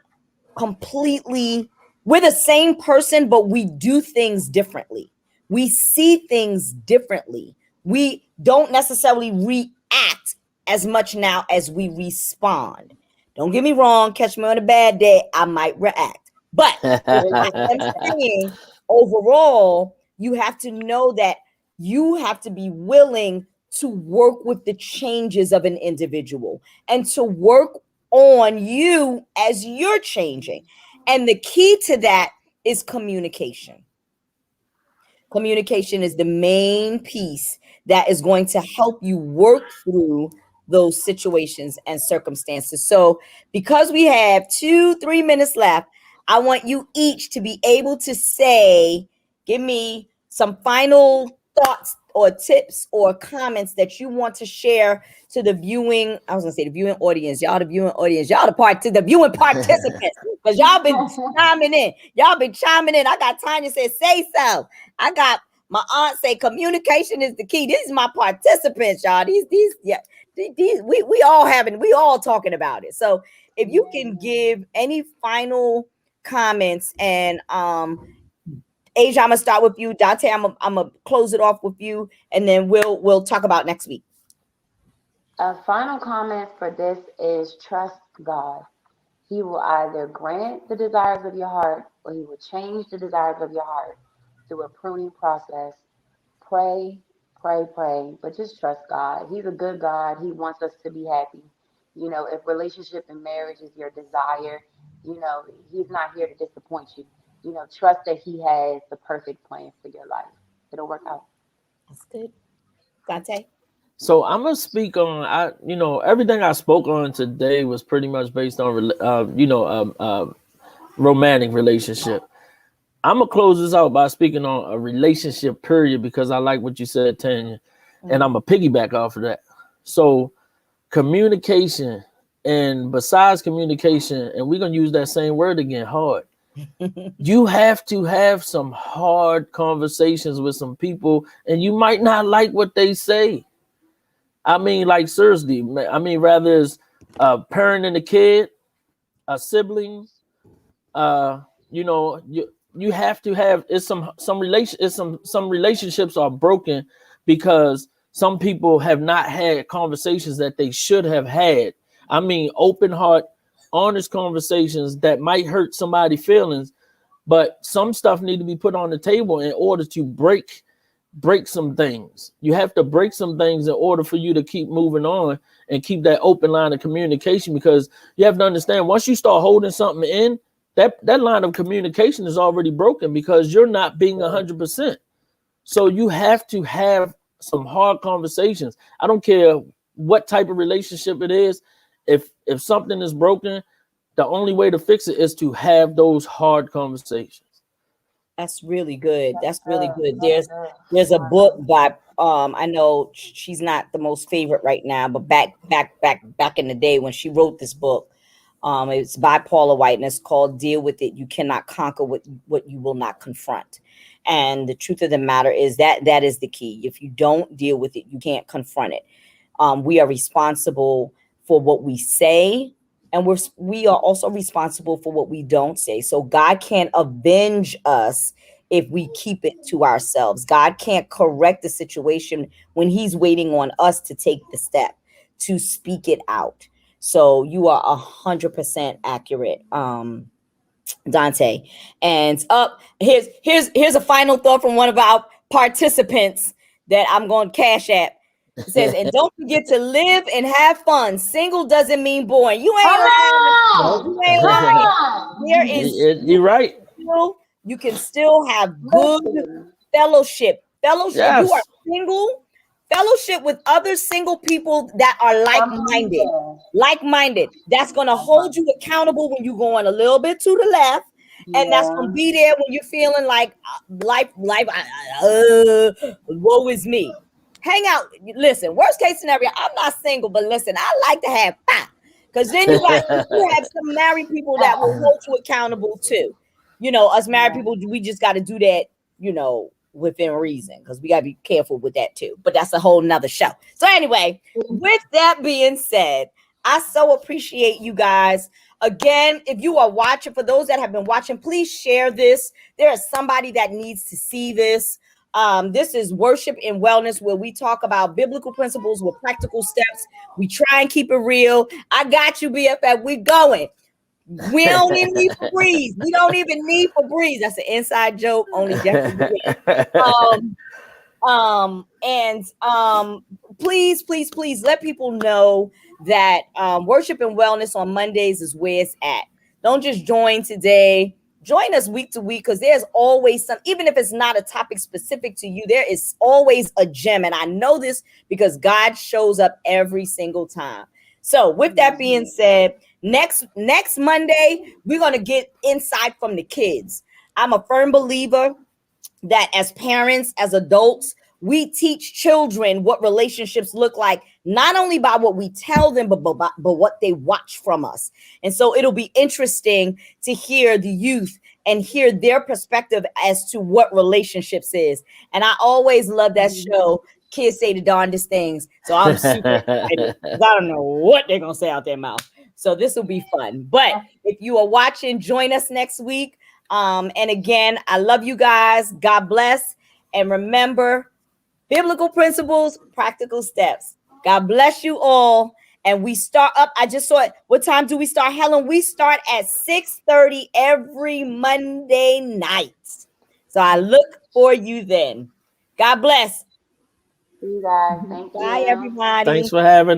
completely, we're the same person, but we do things differently. We see things differently. We don't necessarily react as much now as we respond. Don't get me wrong, catch me on a bad day, I might react. But I'm saying, overall, you have to know that you have to be willing to work with the changes of an individual and to work on you as you're changing. And the key to that is communication. Communication is the main piece that is going to help you work through those situations and circumstances. So, because we have 2-3 minutes left, I want you each to be able to say, give me some final thoughts or tips or comments that you want to share to the viewing. I was gonna say the viewing audience, y'all, the viewing audience, y'all, the viewing participants, because y'all been chiming in. Y'all been chiming in. I got Tanya said, say so. I got my aunt say communication is the key. This is my participants, y'all. These, we all talking about it. So if you can give any final comments, and Asia, I'm gonna start with you. Dante, I'm gonna close it off with you, and then we'll talk about next week. A final comment for this is trust God. He will either grant the desires of your heart, or he will change the desires of your heart through a pruning process. Pray, but just trust God. He's a good God. He wants us to be happy. You know, if relationship and marriage is your desire, you know, he's not here to disappoint you. You know, trust that he has the perfect plan for your life. It'll work out. That's good. Dante? So I'm gonna speak on, everything I spoke on today was pretty much based on romantic relationship. I'm gonna close this out by speaking on a relationship period, because I like what you said, Tanya, and I'm gonna piggyback off of that. So communication, and besides communication, and we're gonna use that same word again, hard. You have to have some hard conversations with some people, and you might not like what they say. I mean, like, seriously, I mean, rather it's a parent and a kid, a sibling, you have to have, some relationships are broken because some people have not had conversations that they should have had. I mean, open heart, honest conversations that might hurt somebody's feelings, but some stuff need to be put on the table in order to break some things. You have to break some things in order for you to keep moving on and keep that open line of communication, because you have to understand, once you start holding something in, that line of communication is already broken, because you're not being 100%. So you have to have some hard conversations. I don't care what type of relationship it is. If something is broken, the only way to fix it is to have those hard conversations. That's really good. That's really good. There's a book by I know she's not the most favorite right now, but back in the day when she wrote this book, it's by Paula White, and it's called "Deal with It. You Cannot Conquer what you will not confront." And the truth of the matter is that is the key. If you don't deal with it, you can't confront it. We are responsible for what we say, and we are also responsible for what we don't say. So God can't avenge us if we keep it to ourselves. God can't correct the situation when he's waiting on us to take the step to speak it out. So you are 100% accurate, Dante. And here's a final thought from one of our participants that I'm going to cash at. It says, and don't forget to live and have fun. Single doesn't mean boring. You ain't lying. You ain't lying. You're right. You can still have good fellowship. Yes. You are single. Fellowship with other single people that are like-minded. That's going to hold you accountable when you're going a little bit to the left. And that's going to be there when you're feeling like life, woe is me. Hang out. Listen, worst case scenario, I'm not single, but listen, I like to have fun. Because then you have some married people that will hold you accountable too. You know, us married people, we just got to do that, within reason, because we got to be careful with that too. But that's a whole nother show. So anyway, with that being said, I so appreciate you guys. Again, if you are watching, for those that have been watching, please share this. There is somebody that needs to see this. This is Worship and Wellness, where we talk about biblical principles with practical steps. We try and keep it real. I got you, BFF. We going. We don't even need Febreze. We don't even need Febreze. That's an inside joke. Only Jeffrey. Please let people know that Worship and Wellness on Mondays is where it's at. Don't just join today. join us week to week, because there's always some, even if it's not a topic specific to you, there is always a gem. And I know this because God shows up every single time. So with that being said, next Monday, we're going to get insight from the kids. I'm a firm believer that as parents, as adults, we teach children what relationships look like, not only by what we tell them, but what they watch from us. And so it'll be interesting to hear the youth and hear their perspective as to what relationships is. And I always love that show. Kids say the darndest things. So I'm super excited, 'cause I don't know what they're going to say out their mouth. So this will be fun. But if you are watching, join us next week. And again, I love you guys. God bless. And remember, biblical principles, practical steps. God bless you all. And we start up. I just saw it. What time do we start, Helen? We start at 6:30 every Monday night. So I look for you then. God bless. See you guys. Thank you. Bye, everybody. Thanks for having